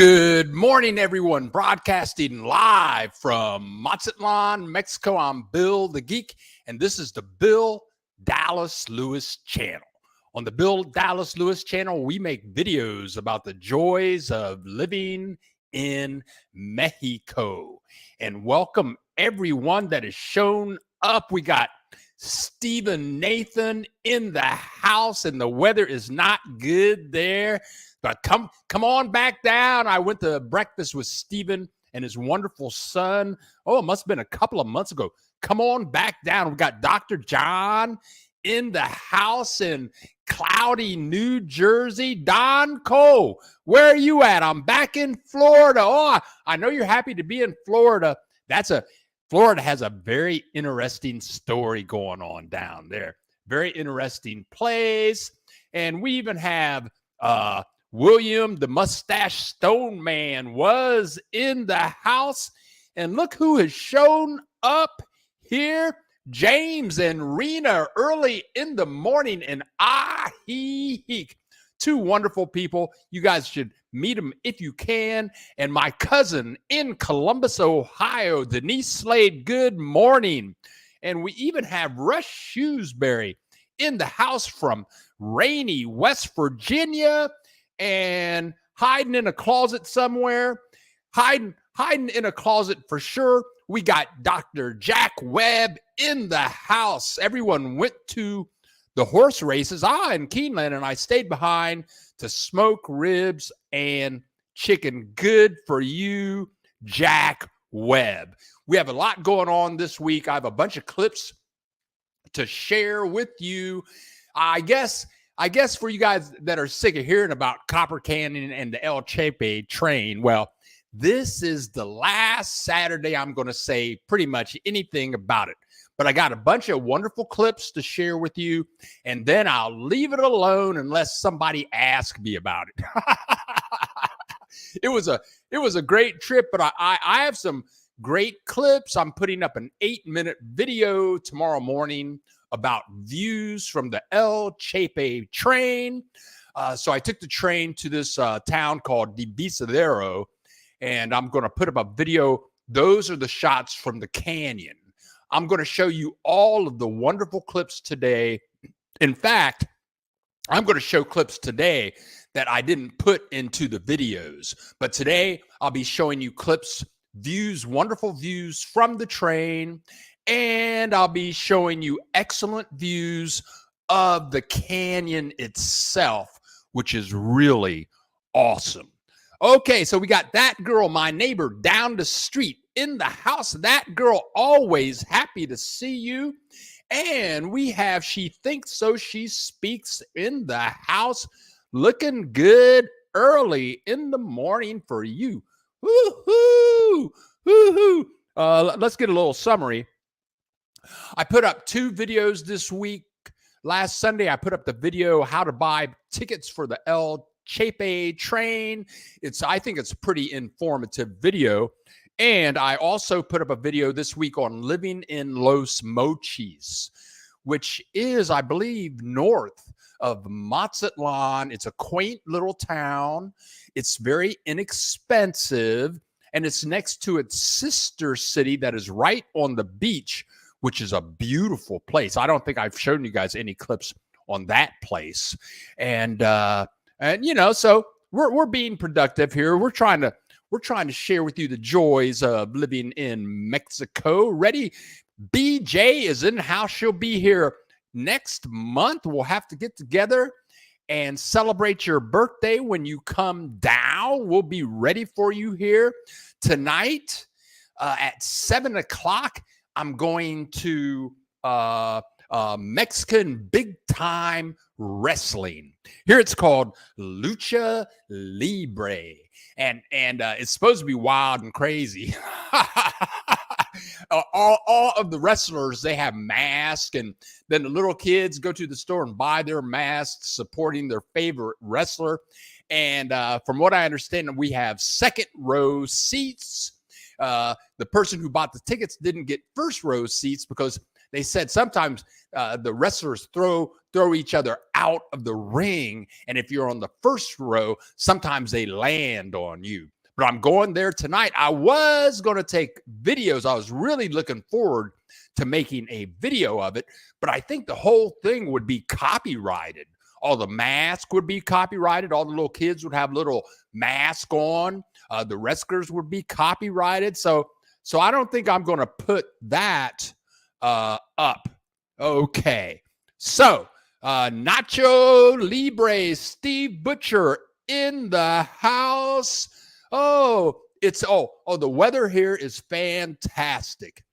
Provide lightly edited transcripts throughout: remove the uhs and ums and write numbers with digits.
Good morning, everyone. Broadcasting live from Mazatlan, Mexico. I'm Bill the Geek, and this is the Bill Dallas Lewis channel. On the Bill Dallas Lewis channel, we make videos about the joys of living in Mexico. And welcome everyone that has shown up. We got Stephen Nathan in the house, and the weather is not good there. But come on back down. I went to breakfast with Stephen and his wonderful son. Oh, it must have been a couple of months ago. Come on back down. We got Dr. John in the house in cloudy New Jersey. Don Cole, where are you at? I'm back in Florida. Oh, I know you're happy to be in Florida. Florida has a very interesting story going on down there. Very interesting place. And we even have William, the Mustache Stone Man, was in the house. And look who has shown up here. James and Rena early in the morning in Ahique. Two wonderful people. You guys should meet them if you can. And my cousin in Columbus, Ohio, Denise Slade, good morning. And we even have Rush Shrewsbury in the house from rainy West Virginia. And hiding in a closet somewhere, hiding in a closet for sure. We got Dr. Jack Webb in the house. Everyone went to the horse races in Keeneland, and I stayed behind to smoke ribs and chicken. Good for you, Jack Webb. We have a lot going on this week. I have a bunch of clips to share with you. I guess for you guys that are sick of hearing about Copper Canyon and the El Chepe train, well, this is the last Saturday I'm going to say pretty much anything about it. But I got a bunch of wonderful clips to share with you, and then I'll leave it alone unless somebody asks me about it. It was a great trip, but I have some great clips. I'm putting up an 8-minute video tomorrow morning about views from the El Chepe train. So I took the train to this town called Divisadero, and I'm going to put up a video. Those are the shots from the canyon. I'm going to show you all of the wonderful clips today. In fact, I'm going to show clips today that I didn't put into the videos. But today, I'll be showing you clips, views, wonderful views from the train. And I'll be showing you excellent views of the canyon itself, which is really awesome. Okay, so we got that girl, my neighbor down the street in the house. That girl, always happy to see you. And we have She Thinks So She Speaks in the house, looking good early in the morning for you. Woo-hoo! Woo-hoo! Let's get a little summary. I put up 2 videos this week. Last Sunday, I put up the video how to buy tickets for the El Chepe train. I think it's a pretty informative video. And I also put up a video this week on living in Los Mochis, which is, I believe, north of Mazatlan. It's a quaint little town. It's very inexpensive, and it's next to its sister city that is right on the beach, which is a beautiful place. I don't think I've shown you guys any clips on that place. And you know, so we're being productive here. We're trying to share with you the joys of living in Mexico. Ready? BJ is in the house. She'll be here next month. We'll have to get together and celebrate your birthday when you come down. We'll be ready for you here tonight at 7 o'clock. I'm going to Mexican big time wrestling. Here it's called Lucha Libre. And it's supposed to be wild and crazy. all of the wrestlers, they have masks, and then the little kids go to the store and buy their masks supporting their favorite wrestler. And from what I understand, we have second row seats. The person who bought the tickets didn't get first row seats because They said sometimes the wrestlers throw each other out of the ring, and if you're on the first row, sometimes they land on you. But I'm going there tonight. I was going to take videos. I was really looking forward to making a video of it, but I think the whole thing would be copyrighted. All the masks would be copyrighted. All the little kids would have little mask on. The wrestlers would be copyrighted. So I don't think I'm going to put that up. Okay. So Nacho Libre, Steve Butcher in the house. The weather here is fantastic.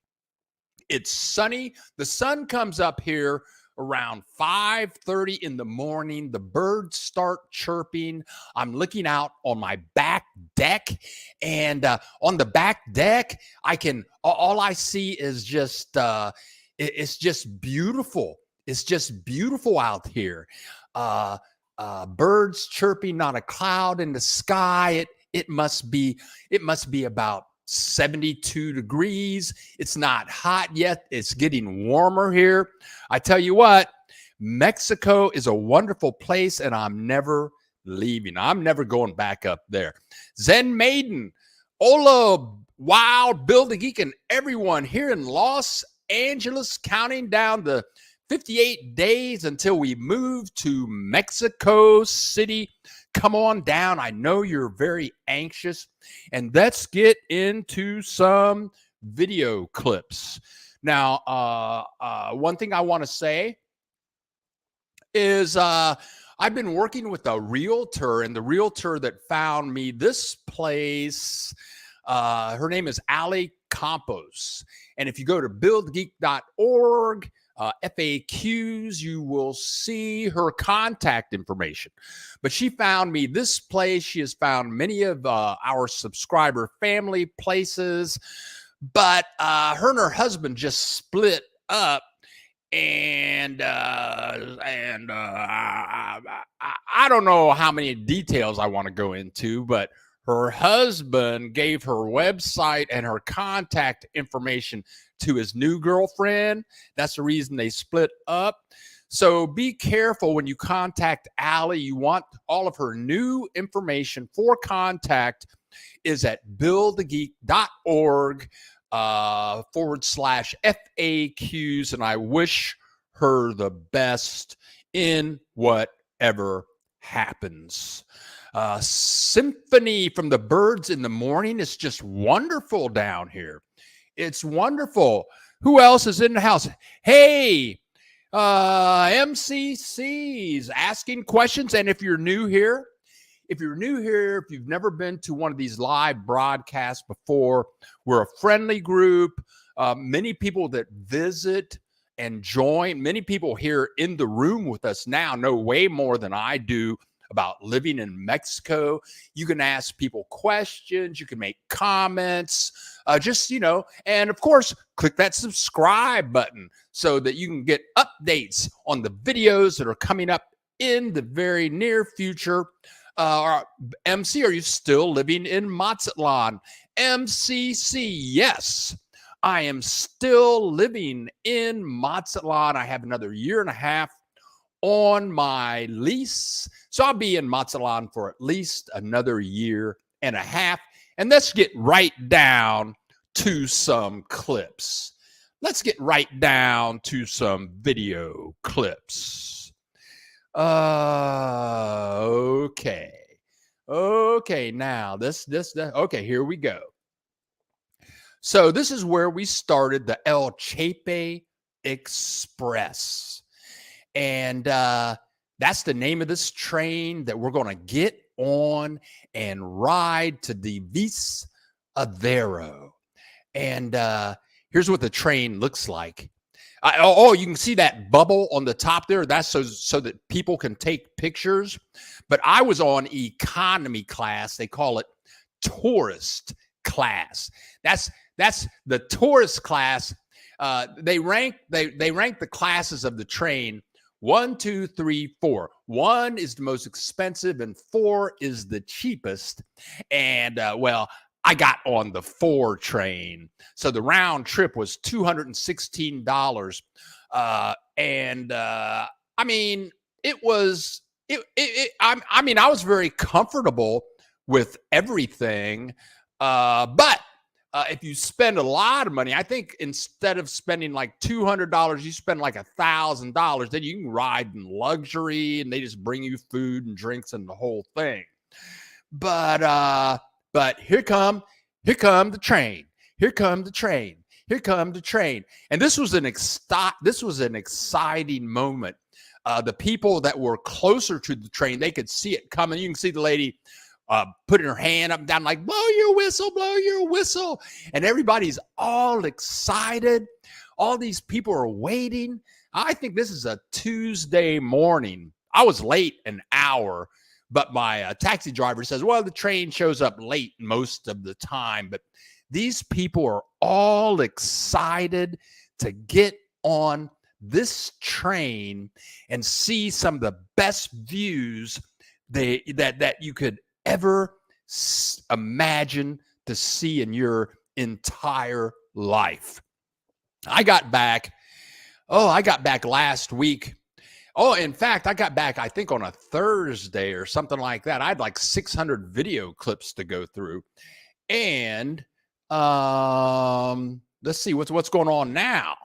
It's sunny. The sun comes up here around 5:30 in the morning. The birds start chirping. I'm looking out on my back deck, and on the back deck, all I see is just it's just beautiful. It's just beautiful out here. Birds chirping, not a cloud in the sky. It must be about 72 degrees. It's not hot yet. It's getting warmer here. I tell you what, Mexico is a wonderful place, and I'm never leaving. I'm never going back up there. Zen Maiden, Ola, Wild, Bill the Geek, and everyone here in Los Angeles, counting down the 58 days until we move to Mexico City. Come on down. I know you're very anxious. And let's get into some video clips. Now, one thing I want to say is I've been working with a realtor, and the realtor that found me this place, her name is Allie Campos. And if you go to buildgeek.org, FAQs, you will see her contact information. But she found me this place. She has found many of our subscriber family places, but her and her husband just split up, and I don't know how many details I want to go into, but her husband gave her website and her contact information to his new girlfriend. That's the reason they split up. So be careful when you contact Allie. You want all of her new information for contact is at buildthegeek.org /FAQs. And I wish her the best in whatever happens. Symphony from the birds in the morning is just wonderful down here. It's wonderful. Who else is in the house? Hey, MCC's asking questions. And if you're new here, if you've never been to one of these live broadcasts before, we're a friendly group. Many people that visit and join, many people here in the room with us now know way more than I do about living in Mexico. You can ask people questions. You can make comments, and of course, click that subscribe button so that you can get updates on the videos that are coming up in the very near future. MC, are you still living in Mazatlan? MCC, yes, I am still living in Mazatlan. I have another year and a half on my lease. So I'll be in Mazatlan for at least another year and a half. And let's get right down to some clips. Let's get right down to some video clips. Okay. Now okay, here we go. So this is where we started the El Chepe Express. And that's the name of this train that we're going to get on and ride to Divisadero. And here's what the train looks like. You can see that bubble on the top there. That's so that people can take pictures. But I was on economy class. They call it tourist class. That's the tourist class. They rank the classes of the train 1, 2, 3, 4. 1 is the most expensive and 4 is the cheapest. And I got on the 4 train. So the round trip was $216. I mean, it was, I mean, I was very comfortable with everything. But if you spend a lot of money, I think instead of spending like $200, you spend like $1,000. Then you can ride in luxury, and they just bring you food and drinks and the whole thing. But here come the train. Here come the train. Here come the train. And this was an exciting moment. The people that were closer to the train, they could see it coming. You can see the lady putting her hand up and down, like, blow your whistle, blow your whistle. And everybody's all excited. All these people are waiting. I think this is a Tuesday morning. I was late an hour, but my taxi driver says, well, the train shows up late most of the time. But these people are all excited to get on this train and see some of the best views that you could ever imagine to see in your entire life. I got back last week. Oh, in fact, I got back, I think, on a Thursday or something like that. I had like 600 video clips to go through. And let's see what's going on now.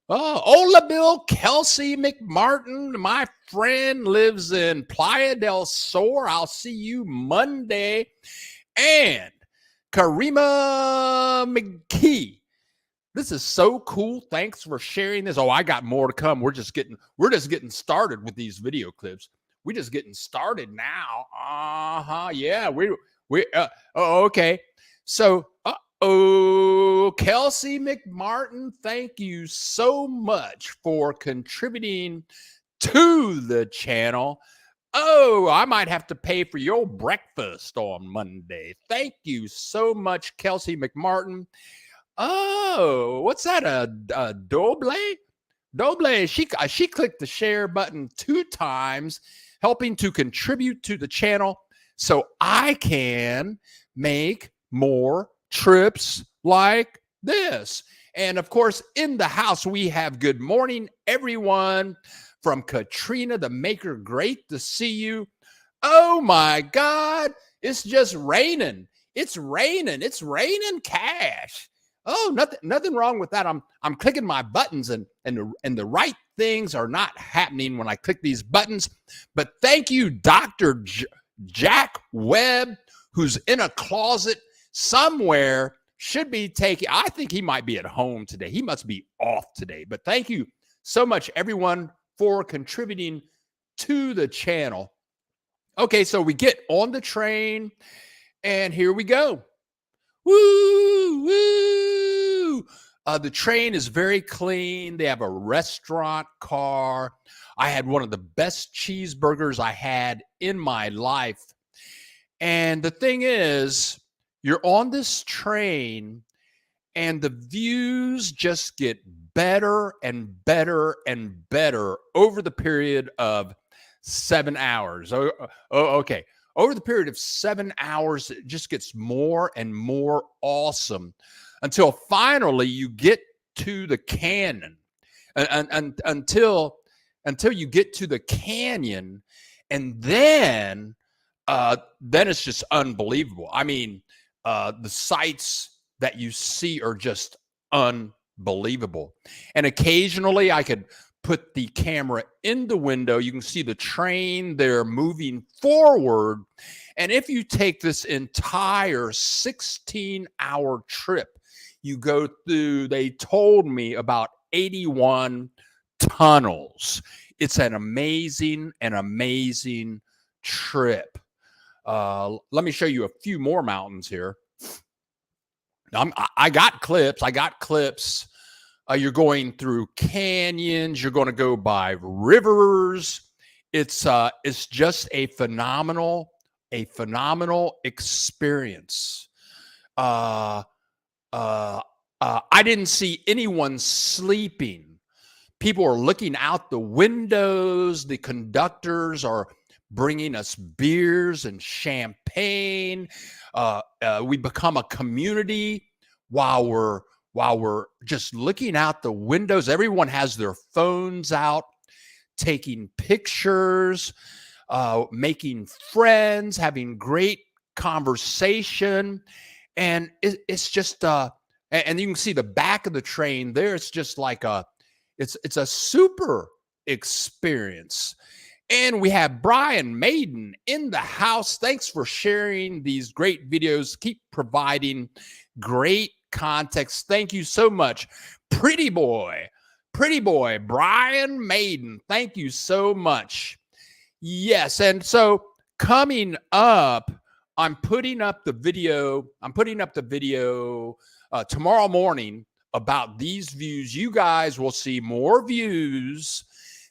Oh, Ola Bill Kelsey McMartin, my friend, lives in Playa del Sur. I'll see you Monday. And Karima McKee. This is so cool. Thanks for sharing this. Oh, I got more to come. We're just getting started with these video clips. We're just getting started now. Yeah, okay. So, Kelsey McMartin, thank you so much for contributing to the channel. Oh, I might have to pay for your breakfast on Monday. Thank you so much, Kelsey McMartin. Oh, what's that? A Doble? Doble. She clicked the share button 2 times, helping to contribute to the channel so I can make more trips like this. And of course, in the house, we have good morning, everyone, from Katrina the Maker. Great to see you. Oh my God, it's just raining. It's raining. It's raining cash. Oh, nothing wrong with that. I'm clicking my buttons and the right things are not happening when I click these buttons. But thank you, Dr. Jack Webb, who's in a closet somewhere, should be taking, I think he might be at home today. He must be off today. But thank you so much, everyone, for contributing to the channel. Okay, so we get on the train, and here we go. Woo, woo. The train is very clean. They have a restaurant car. I had one of the best cheeseburgers I had in my life. And the thing is, you're on this train, and the views just get better and better and better over the period of 7 hours. Okay. Over the period of 7 hours, it just gets more and more awesome until finally you get to the canyon. Until you get to the canyon, and then it's just unbelievable. I mean, the sights that you see are just unbelievable. And occasionally I could put the camera in the window. You can see the train there moving forward. And if you take this entire 16-hour trip, you go through, they told me, about 81 tunnels. It's an amazing trip. Let me show you a few more mountains here. I got clips. You're going through canyons. You're going to go by rivers. It's just a phenomenal experience. I didn't see anyone sleeping. People are looking out the windows. The conductors are bringing us beers and champagne. We become a community while we're just looking out the windows. Everyone has their phones out, taking pictures, making friends, having great conversation. And it's just and you can see the back of the train there. It's just like it's a super experience. And we have Brian Maiden in the house. Thanks for sharing these great videos. Keep providing great context. Thank you so much. Pretty boy, Brian Maiden. Thank you so much. Yes. And so coming up, I'm putting up the video tomorrow morning about these views. You guys will see more views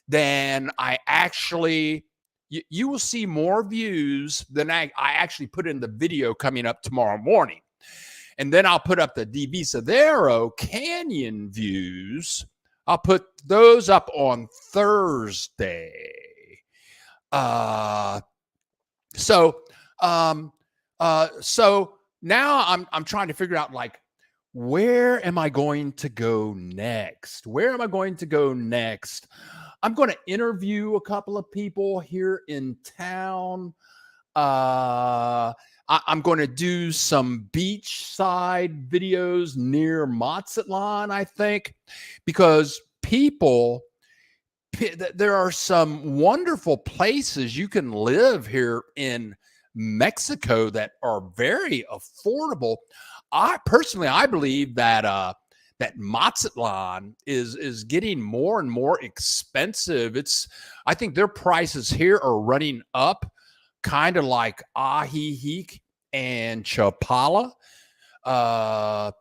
than I actually, you will see more views than I actually put in the video coming up tomorrow morning. And then I'll put up the Divisadero Canyon views. I'll put those up on Thursday. So now I'm trying to figure out, like, where am I going to go next? I'm going to interview a couple of people here in town. I'm going to do some beachside videos near Mazatlan, I think, because there are some wonderful places you can live here in Mexico that are very affordable. I believe that that Mazatlan is getting more and more expensive. I think their prices here are running up, kind of like Ajijic and Chapala. But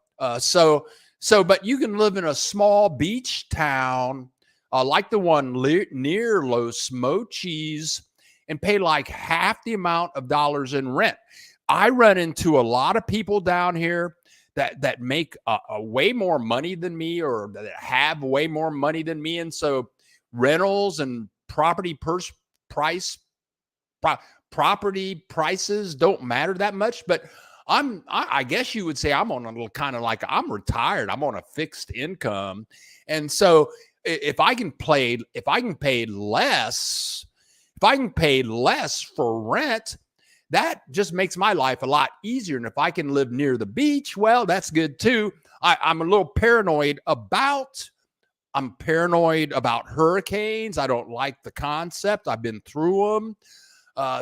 you can live in a small beach town like the one near Los Mochis and pay like half the amount of dollars in rent. I run into a lot of people down here that make a way more money than me, or that have way more money than me. And so rentals and property prices don't matter that much. But I guess you would say I'm on a little kind of like, I'm retired. I'm on a fixed income. And so if I can pay less for rent, that just makes my life a lot easier. And if I can live near the beach, well, that's good too. I'm a little paranoid about hurricanes. I don't like the concept. I've been through them.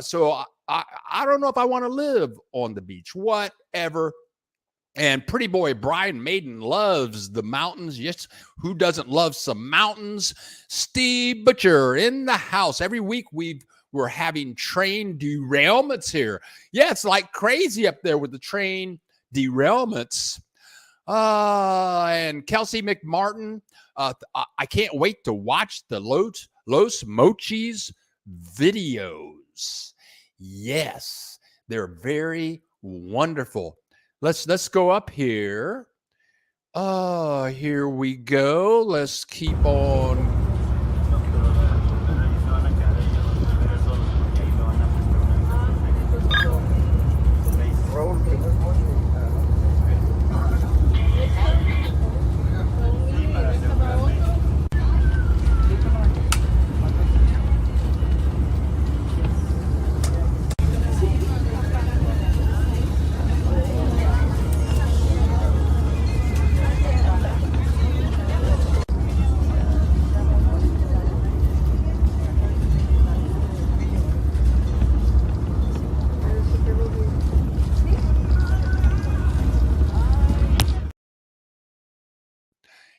So I don't know if I want to live on the beach, whatever. And pretty boy Brian Maiden loves the mountains. Yes, who doesn't love some mountains? Steve Butcher in the house. Every week we're having train derailments here. Yeah, it's like crazy up there with the train derailments. And Kelsey McMartin, I can't wait to watch the Los Mochis videos. Yes, they're very wonderful. Let's go up here. Here we go. Let's keep on.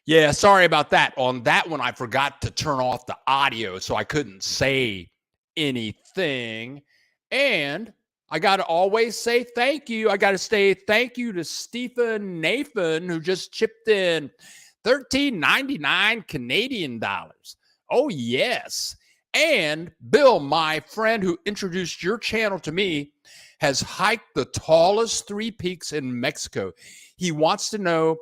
Yeah, sorry about that. On that one, I forgot to turn off the audio, so I couldn't say anything. And I got to always say thank you. I got to say thank you to Stephen Nathan, who just chipped in $13.99 Canadian dollars. Oh, yes. And Bill, my friend who introduced your channel to me, has hiked the tallest 3 peaks in Mexico. He wants to know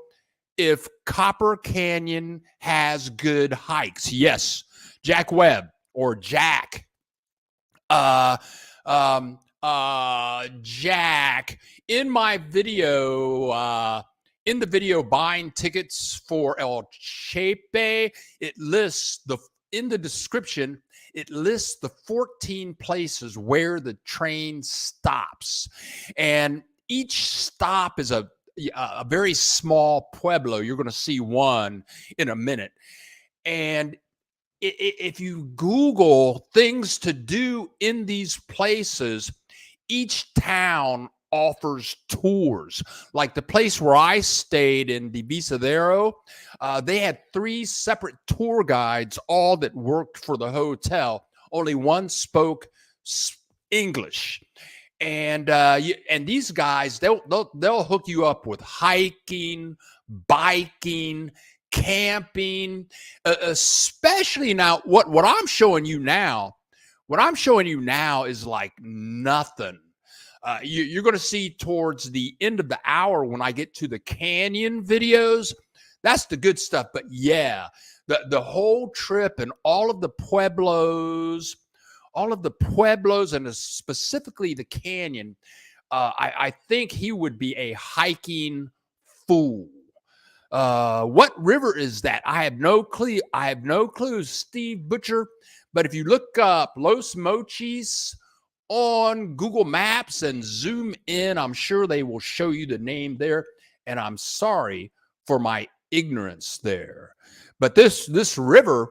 if Copper Canyon has good hikes. Yes, Jack Webb or Jack. Jack, in my video, in the video buying tickets for El Chepe, it lists in the description, it lists the 14 places where the train stops. And each stop is a very small pueblo. You're going to see one in a minute. And if you Google things to do in these places, each town offers tours. Like the place where I stayed in Divisadero, they had 3 separate tour guides, all that worked for the hotel. Only one spoke English. And these guys, they'll hook you up with hiking, biking, camping, especially now. What I'm showing you now, is like nothing. You're going to see towards the end of the hour when I get to the canyon videos. That's the good stuff. But yeah, the whole trip and all of the pueblos, and specifically the canyon, I think he would be a hiking fool. What river is that? I have no clue, Steve Butcher. But if you look up Los Mochis on Google Maps and zoom in, I'm sure they will show you the name there. And I'm sorry for my ignorance there. But this river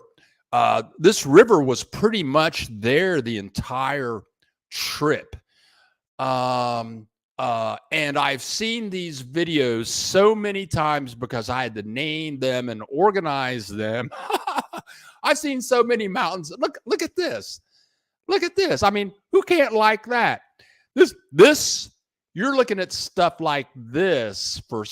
was pretty much there the entire trip. And I've seen these videos so many times because I had to name them and organize them. I've seen so many mountains. Look at this. Look at this. I mean, who can't like that? This you're looking at stuff like this for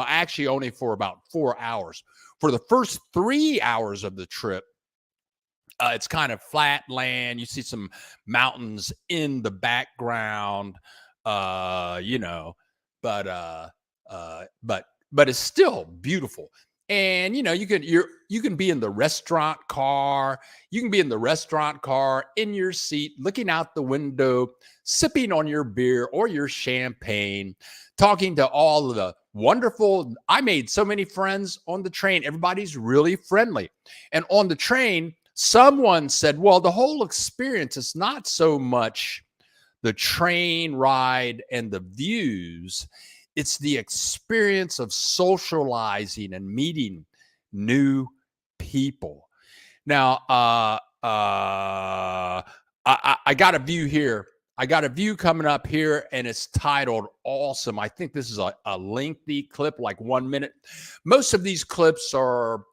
actually only for about 4 hours. For the first 3 hours of the trip, it's kind of flat land. You see some mountains in the background, but it's still beautiful. And you can be in the restaurant car. You can be in the restaurant car in your seat, looking out the window, sipping on your beer or your champagne, talking to all of the wonderful. I made so many friends on the train. Everybody's really friendly. And on the train, someone said, well, the whole experience is not so much the train ride and the views. It's the experience of socializing and meeting new people. Now, I got a view here. I got a view coming up here, and it's titled Awesome. I think this is a lengthy clip, like 1 minute. Most of these clips are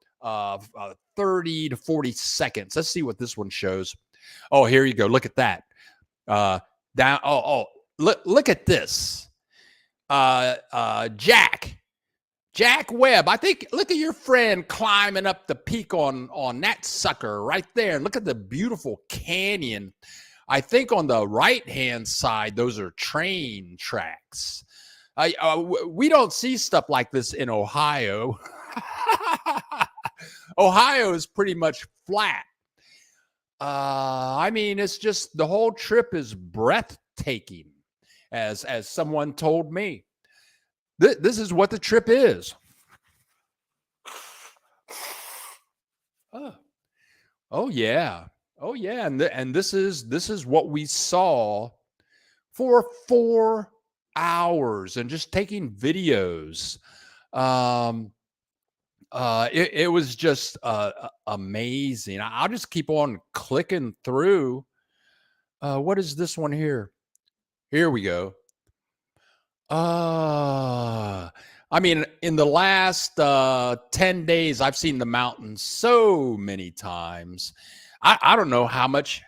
30 to 40 seconds. Let's see what this one shows. Oh, here you go. Look at that. Look at this. Jack Webb. I think, look at your friend climbing up the peak on that sucker right there. And look at the beautiful canyon. I think on the right-hand side, those are train tracks. We don't see stuff like this in Ohio. Ohio is pretty much flat. I mean, it's just the whole trip is breathtaking, as someone told me. This is what the trip is. Oh yeah. Oh yeah, and this is what we saw for 4 hours and just taking videos. It was just amazing. I'll just keep on clicking through. What is this one here? Here we go. I mean, in the last 10 days, I've seen the mountains so many times. I don't know how much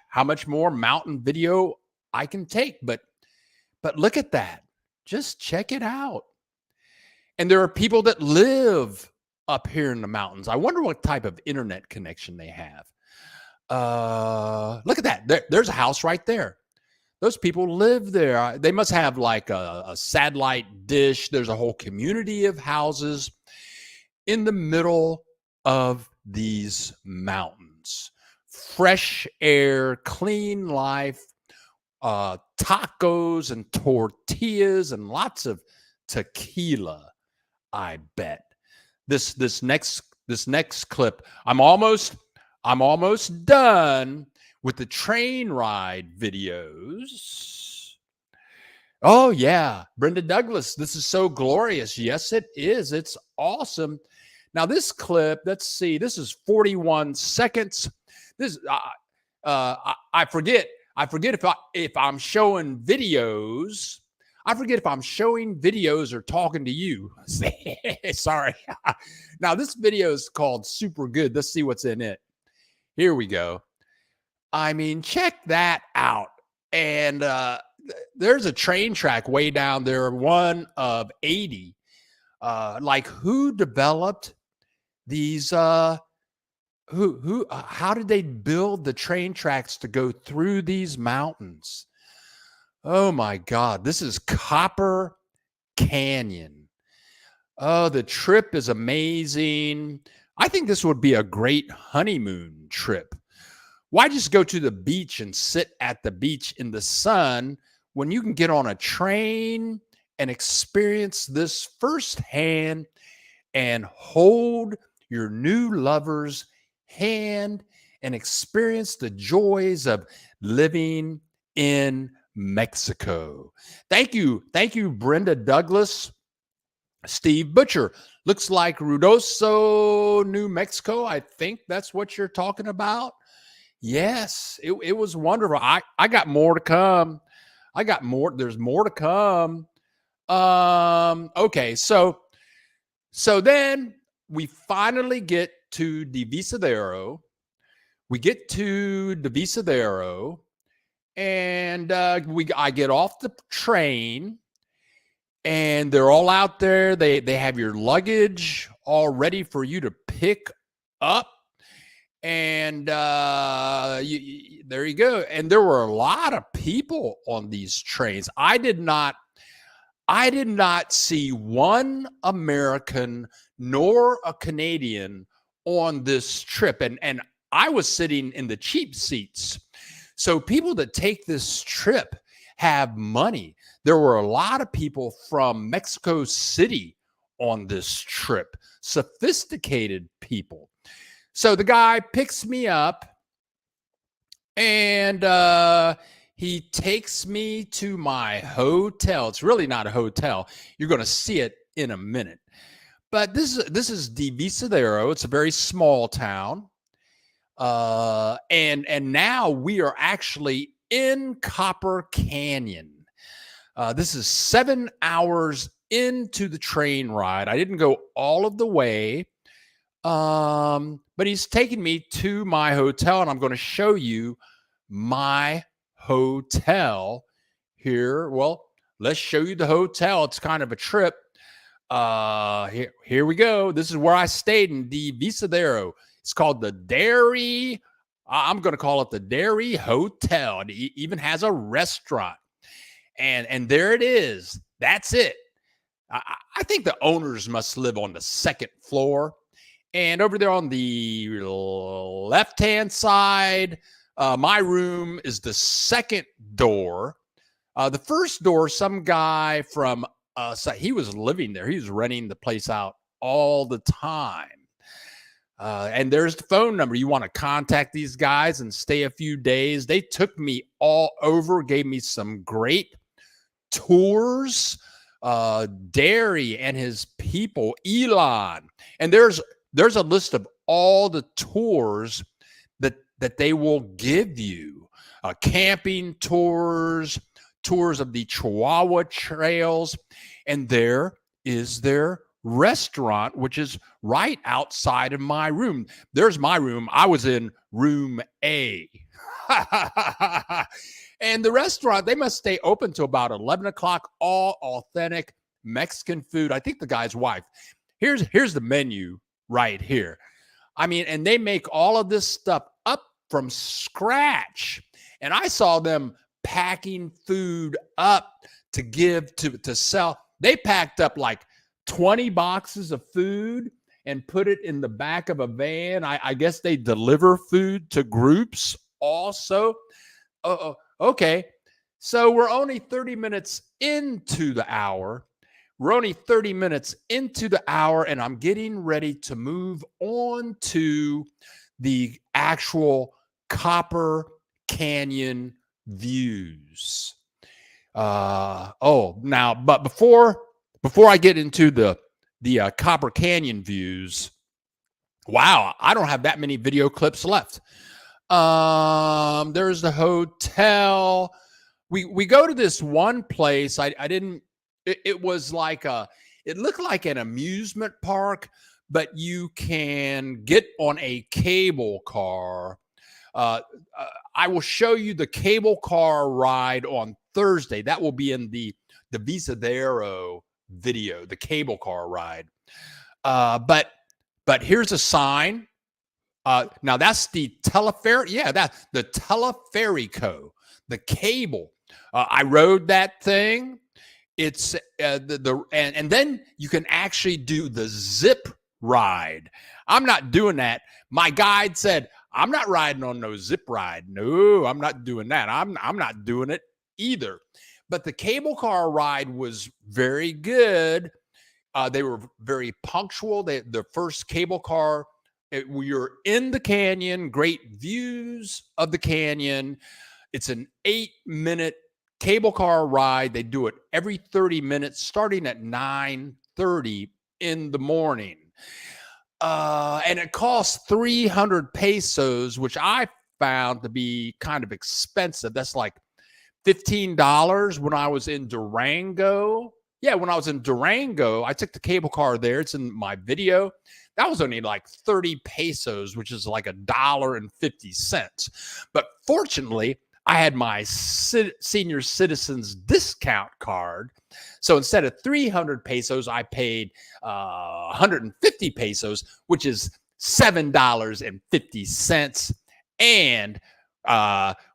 more mountain video I can take, but look at that. Just check it out. And there are people that live up here in the mountains. I wonder what type of internet connection they have. Look at that. There's a house right there. Those people live there. They must have like a satellite dish. There's a whole community of houses in the middle of these mountains. fresh air, clean life, tacos and tortillas and lots of tequila, I bet. This next clip, I'm almost done with the train ride videos. Oh yeah, Brenda Douglas, this is so glorious. Yes, it is. It's awesome. Now this clip, let's see, this is 41 seconds. This I forget if I'm showing videos. I forget if I'm showing videos or talking to you. Sorry. Now this video is called Super Good. Let's see what's in it. Here we go. I mean, check that out. And there's a train track way down there, one of 80. Like who developed these how did they build the train tracks to go through these mountains? Oh my God, this is Copper Canyon. Oh, the trip is amazing. I think this would be a great honeymoon trip. Why just go to the beach and sit at the beach in the sun when you can get on a train and experience this firsthand and hold your new lover's hand and experience the joys of living in Mexico. Thank you, Brenda Douglas. Steve Butcher, looks like Ruidoso, New Mexico. I think that's what you're talking about. Yes, it was wonderful. I got more to come. I got more. There's more to come. Okay, so then we finally get to Divisadero. We get to Divisadero, and I get off the train, and they're all out there. They have your luggage all ready for you to pick up, and there you go. And there were a lot of people on these trains. I did not see one American nor a Canadian on this trip. And I was sitting in the cheap seats. So people that take this trip have money. There were a lot of people from Mexico City on this trip, sophisticated people. So the guy picks me up and he takes me to my hotel. It's really not a hotel. You're going to see it in a minute. But this is Divisadero. It's a very small town. And now we are actually in Copper Canyon. This is 7 hours into the train ride. I didn't go all of the way. But he's taking me to my hotel, and I'm going to show you my hotel here. Well, let's show you the hotel. It's kind of a trip. Here we go. This is where I stayed in Divisadero. It's called the Dairy. I'm going to call it the Dairy Hotel. It even has a restaurant. And there it is. That's it. I think the owners must live on the second floor. And over there on the left-hand side, my room is the second door. The first door, some guy from he was living there. He was renting the place out all the time. And there's the phone number. You want to contact these guys and stay a few days. They took me all over, gave me some great tours. Derry and his people, Elon. And there's a list of all the tours that they will give you. Camping tours, tours of the Chihuahua trails. And there is their restaurant, which is right outside of my room. There's my room. I was in room A. And the restaurant, they must stay open till about 11 o'clock, all authentic Mexican food. I think the guy's wife. Here's the menu right here. I mean, and they make all of this stuff up from scratch. And I saw them packing food up to give to sell. They packed up like 20 boxes of food, and put it in the back of a van. I guess they deliver food to groups also. Okay. So we're only 30 minutes into the hour. We're only 30 minutes into the hour, and I'm getting ready to move on to the actual Copper Canyon views. But before I get into the Copper Canyon views, wow, I don't have that many video clips left. There's the hotel. We go to this one place. I didn't. It was like it looked like an amusement park, but you can get on a cable car. I will show you the cable car ride on Thursday. That will be in the Visadero video, the cable car ride. But here's a sign. Now that's the Teleferico. Yeah, that's the Teleferico, the cable. I rode that thing. It's and then you can actually do the zip ride. I'm not doing that. My guide said, I'm not riding on no zip ride. No, I'm not doing that. I'm not doing it either. But the cable car ride was very good. They were very punctual. The first cable car, we were in the canyon, great views of the canyon. It's an 8-minute cable car ride. They do it every 30 minutes, starting at 9:30 in the morning. And it costs 300 pesos, which I found to be kind of expensive. That's like $15 when I was in Durango. Yeah, when I was in Durango, I took the cable car there. It's in my video. That was only like 30 pesos, which is like $1.50. But fortunately, I had my senior citizens discount card. So instead of 300 pesos, I paid 150 pesos, which is $7.50. And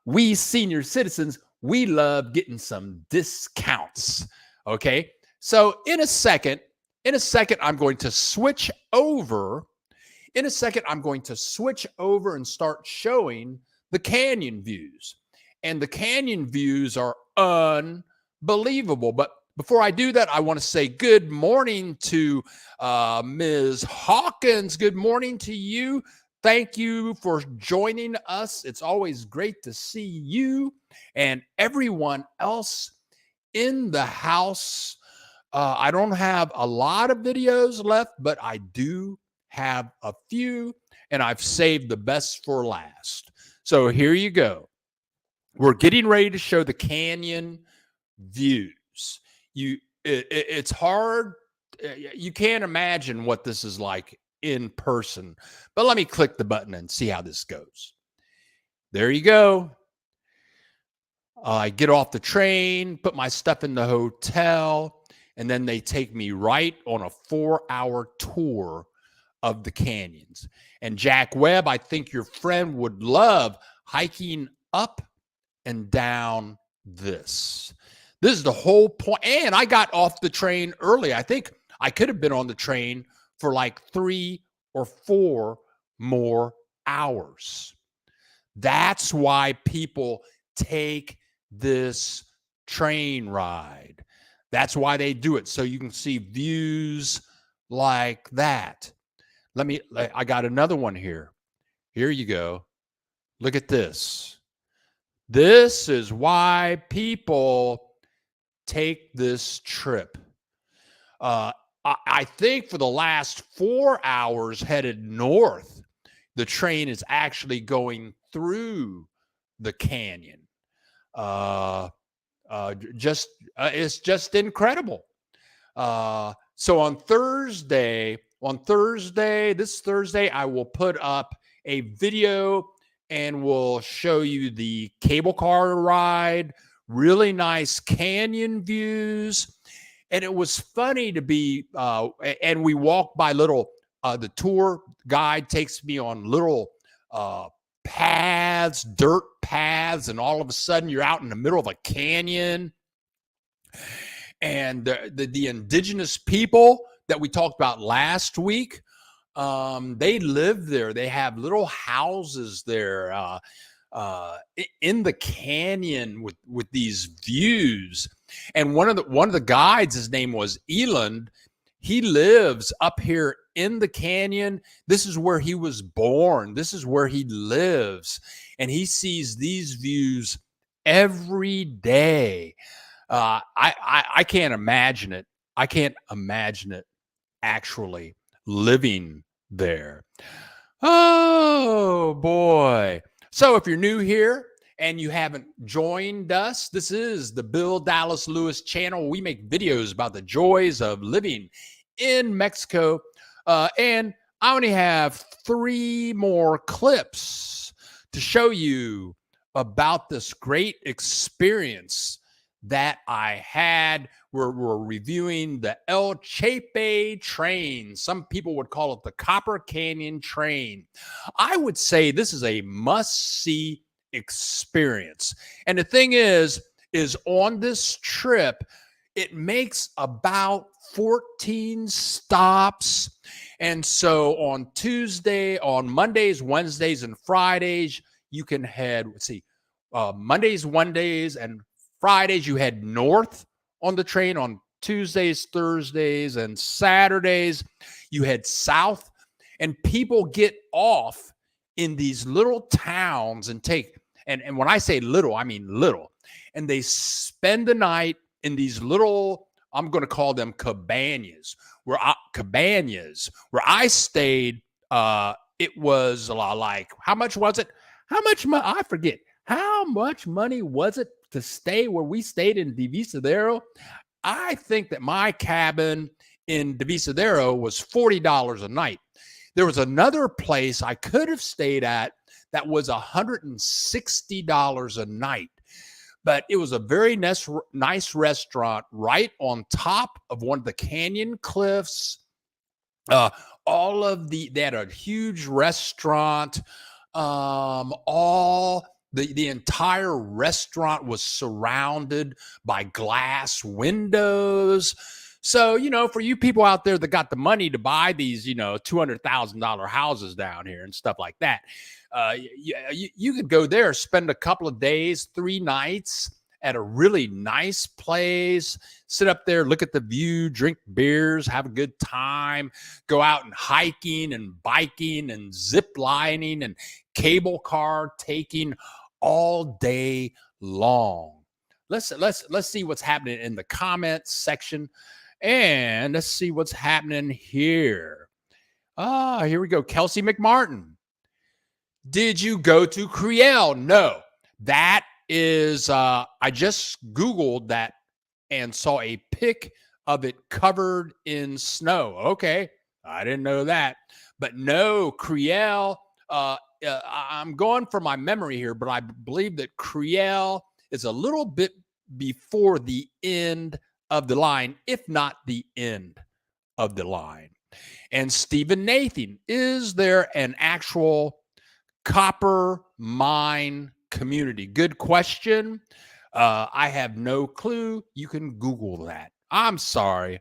we senior citizens, we love getting some discounts. Okay. So in a second, I'm going to switch over. In a second, I'm going to switch over and start showing the canyon views. And the canyon views are unbelievable. But before I do that, I want to say good morning to Ms. Hawkins. Good morning to you. Thank you for joining us. It's always great to see you and everyone else in the house. I don't have a lot of videos left, but I do have a few, and I've saved the best for last. So here you go. We're getting ready to show the canyon views. It's hard. You can't imagine what this is like in person. But let me click the button and see how this goes. There you go. I get off the train, put my stuff in the hotel, and then they take me right on a 4-hour tour of the canyons. And Jack Webb, I think your friend would love hiking up and down this. This is the whole point. And I got off the train early. I think I could have been on the train for like 3 or 4 more hours. That's why people take this train ride. That's why they do it. So you can see views like that. I got another one here. Here you go. Look at this. This is why people take this trip. I think for the last 4 hours headed north, the train is actually going through the canyon. It's just incredible. So on Thursday, this Thursday, I will put up a video and we'll show you the cable car ride, really nice canyon views. And it was funny to be, and we walk by little, the tour guide takes me on little paths, dirt paths, and all of a sudden you're out in the middle of a canyon. And the indigenous people that we talked about last week They live there. They have little houses there in the canyon with these views. And one of the guides, his name was Eland. He lives up here in the canyon. This is where he was born. This is where he lives, and he sees these views every day. I can't imagine it. I can't imagine it actually living there. Oh boy. So if you're new here and you haven't joined us, this is the Bill Dallas Lewis channel. We make videos about the joys of living in Mexico. And I only have 3 more clips to show you about this great experience that I had. We're reviewing the El Chepe train. Some people would call it the Copper Canyon train. I would say this is a must-see experience. And the thing is on this trip, it makes about 14 stops. And so on Mondays, Wednesdays, and Fridays, you can head, Mondays, Wednesdays, and Fridays, you head north on the train. On Tuesdays, Thursdays, and Saturdays, you head south. And people get off in these little towns and and when I say little, I mean little. And they spend the night in these little, I'm going to call them cabanas, where I stayed. It was like, how much was it? I forget. How much money was it to stay where we stayed in Divisadero? I think that my cabin in Divisadero was $40 a night. There was another place I could have stayed at that was $160 a night. But it was a very nice restaurant right on top of one of the canyon cliffs. They had a huge restaurant. The entire restaurant was surrounded by glass windows. So, for you people out there that got the money to buy these, $200,000 houses down here and stuff like that, you could go there, spend a couple of days, 3 nights at a really nice place, sit up there, look at the view, drink beers, have a good time, go out and hiking and biking and zip lining and cable car taking all day long. Let's see what's happening in the comments section, and let's see what's happening here. Here we go. Kelsey McMartin. Did you go to Creel? No. That is, I just Googled that and saw a pic of it covered in snow. Okay. I didn't know that. But no, Creel, I'm going for my memory here, but I believe that Creel is a little bit before the end of the line, if not the end of the line. And Stephen Nathan, is there an actual copper mine community? Good question. I have no clue. You can Google that. I'm sorry.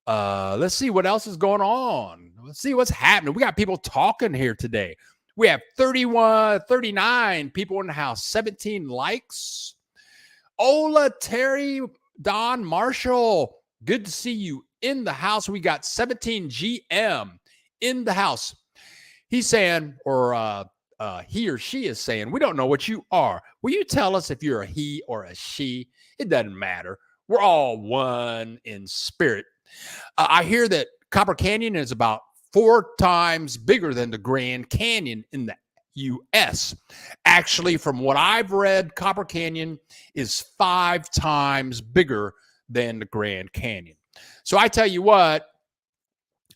Let's see what else is going on. Let's see what's happening. We got people talking here today. We have 39 people in the house, 17 likes. Ola, Terry, Don, Marshall, good to see you in the house. We got 17 GM in the house. He's saying, or he or she is saying, we don't know what you are. Will you tell us if you're a he or a she? It doesn't matter. We're all one in spirit. I hear that Copper Canyon is about 4 times bigger than the Grand Canyon in the U.S. Actually, from what I've read, Copper Canyon is 5 times bigger than the Grand Canyon. So I tell you what,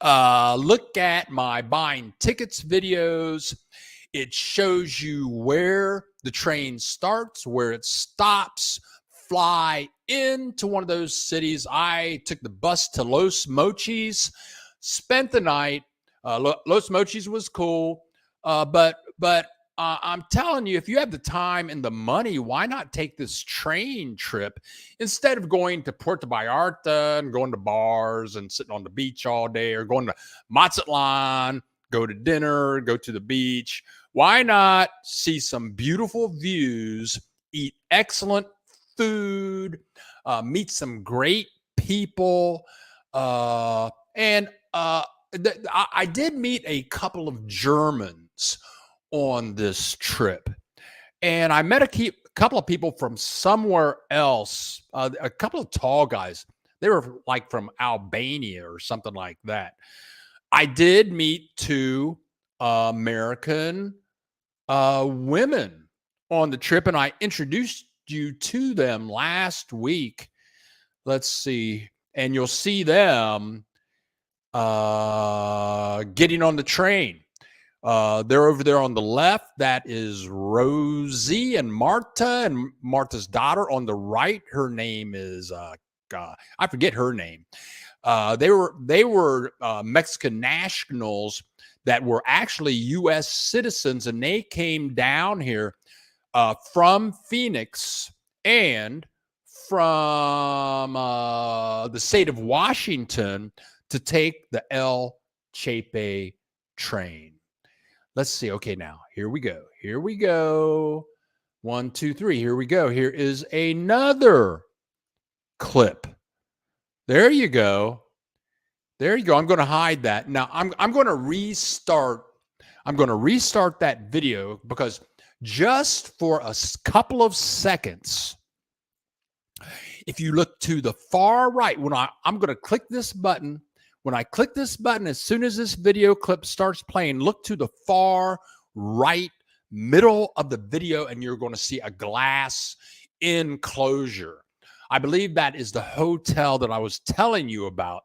look at my buying tickets videos. It shows you where the train starts, where it stops. Fly into one of those cities. I took the bus to Los Mochis, spent the night. Los Mochis was cool, but I'm telling you, if you have the time and the money, why not take this train trip instead of going to Puerto Vallarta and going to bars and sitting on the beach all day, or going to Mazatlan, go to dinner, go to the beach? Why not see some beautiful views, eat excellent food, meet some great people, and I did meet a couple of Germans on this trip, and I met a couple of people from somewhere else, a couple of tall guys. They were like from Albania or something like that. I did meet two American women on the trip, and I introduced you to them last week. Let's see, and you'll see them getting on the train. They're over there on the left. That is Rosie and Martha's daughter. On the right, her name is I forget her name. They were Mexican nationals that were actually U.S. citizens, and they came down here from Phoenix and from the state of Washington to take the El Chepe train. Let's see. Okay, now here we go. Here we go. 1, 2, 3. Here we go. Here is another clip. There you go. There you go. I'm going to hide that. Now I'm going to restart. I'm going to restart that video because just for a couple of seconds, if you look to the far right, when I'm going to click this button. When I click this button, as soon as this video clip starts playing, look to the far right middle of the video, and you're going to see a glass enclosure. I believe that is the hotel that I was telling you about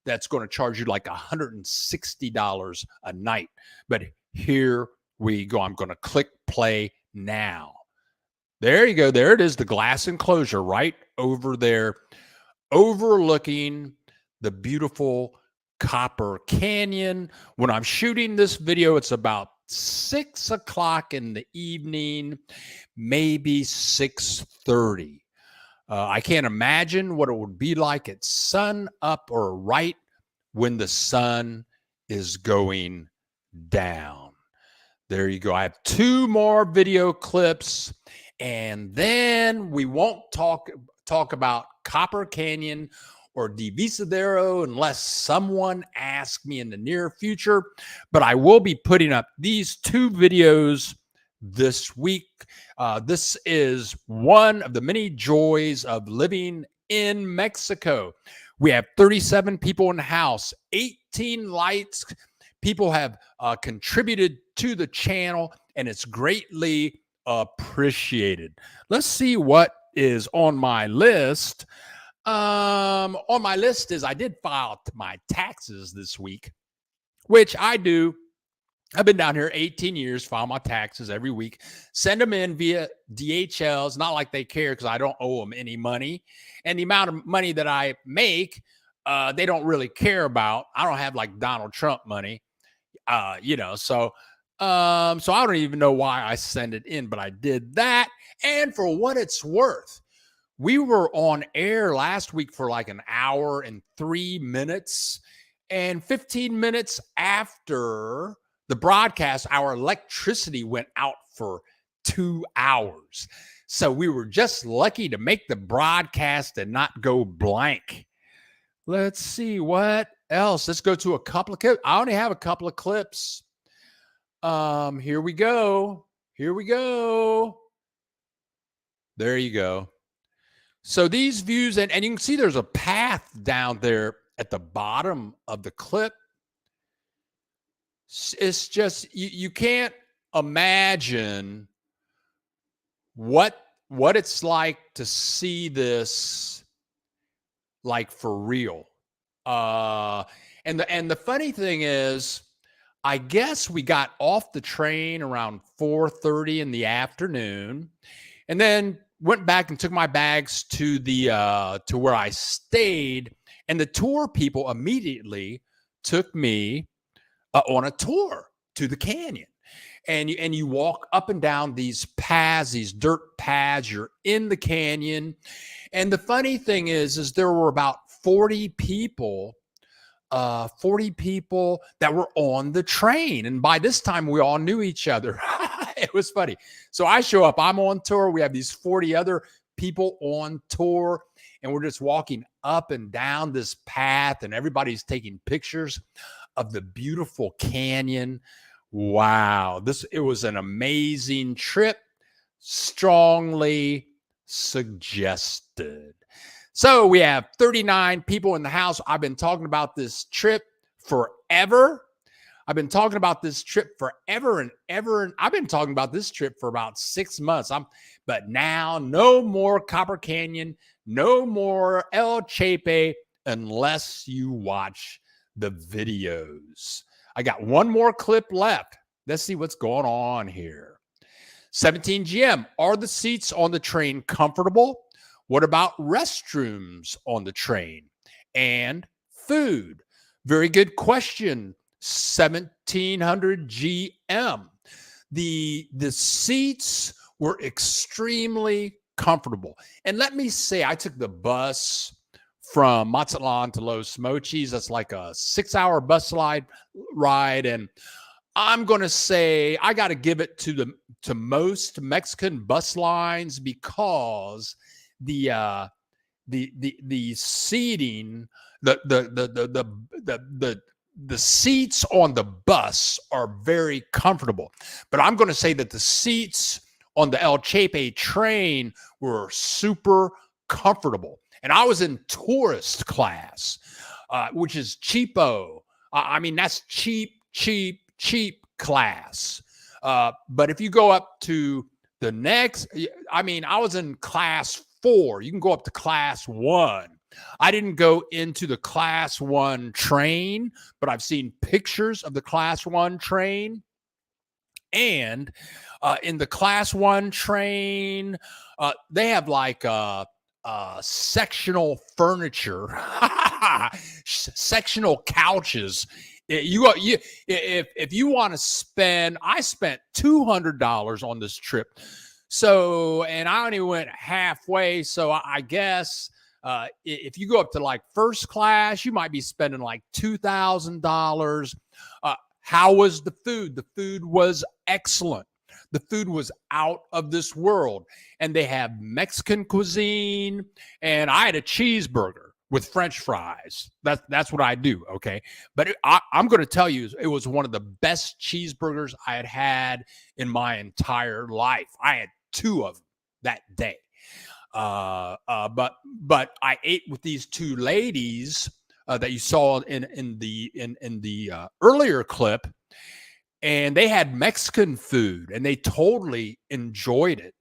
that's going to charge you like $160 a night. But here we go. I'm going to click play now. There you go. There it is, the glass enclosure right over there, overlooking the beautiful Copper Canyon. When I'm shooting this video, it's about 6 o'clock in the evening, maybe 6:30. I can't imagine what it would be like at sun up or right when the sun is going down. There you go. I have 2 more video clips, and then we won't talk about Copper Canyon or Divisadero unless someone asks me in the near future. But I will be putting up these 2 videos this week. This is one of the many joys of living in Mexico. We have 37 people in the house, 18 lights. People have contributed to the channel, and it's greatly appreciated. Let's see what is on my list. On my list is I did file my taxes this week, which I do. I've been down here 18 years, file my taxes every week, send them in via DHL. It's not like they care because I don't owe them any money. And the amount of money that I make, they don't really care about. I don't have like Donald Trump money, so I don't even know why I send it in, but I did that. And for what it's worth, we were on air last week for like an hour and 3 minutes, and 15 minutes after the broadcast, our electricity went out for 2 hours. So we were just lucky to make the broadcast and not go blank. Let's see what else. Let's go to a couple of clips. I only have a couple of clips. Here we go. Here we go. There you go. So these views, and you can see there's a path down there at the bottom of the clip. It's just, you can't imagine what it's like to see this like for real. And the funny thing is, I guess we got off the train around 4:30 in the afternoon, and then went back and took my bags to the to where I stayed, and the tour people immediately took me on a tour to the canyon. and you walk up and down these paths, these dirt paths. You're in the canyon, and the funny thing is there were about 40 people. 40 people that were on the train. And by this time, we all knew each other. It was funny. So I show up, I'm on tour. We have these 40 other people on tour, and we're just walking up and down this path, and everybody's taking pictures of the beautiful canyon. Wow. It was an amazing trip. Strongly suggested. So we have 39 people in the house. I've been talking about this trip forever. I've been talking about this trip forever and ever. And I've been talking about this trip for about 6 months. But now no more Copper Canyon, no more El Chepe unless you watch the videos. I got one more clip left. Let's see what's going on here. 17 GM. Are the seats on the train comfortable? What about restrooms on the train and food? Very good question. 1700 GM. The seats were extremely comfortable. And let me say, I took the bus from Mazatlan to Los Mochis. That's like a 6-hour bus ride. And I'm going to say I got to give it to most Mexican bus lines because the seating, the seats on the bus are very comfortable. But I'm going to say that the seats on the El Chepe train were super comfortable. And I was in tourist class, which is cheapo. I mean, that's cheap class. But if you go up to the next, I mean, I was in class 4. You can go up to class 1. I didn't go into the class 1 train, but I've seen pictures of the class 1 train. And in the class 1 train, they have like sectional furniture, sectional couches. If you want to spend, I spent $200 on this trip. So, and I only went halfway. So I guess if you go up to like first class, you might be spending like $2,000. How was the food? The food was excellent. The food was out of this world. And they have Mexican cuisine. And I had a cheeseburger with French fries. That's what I do, okay? But I'm going to tell you, it was one of the best cheeseburgers I had had in my entire life. I had 2 of them that day. But I ate with these 2 ladies that you saw in the earlier clip, and they had Mexican food, and they totally enjoyed it.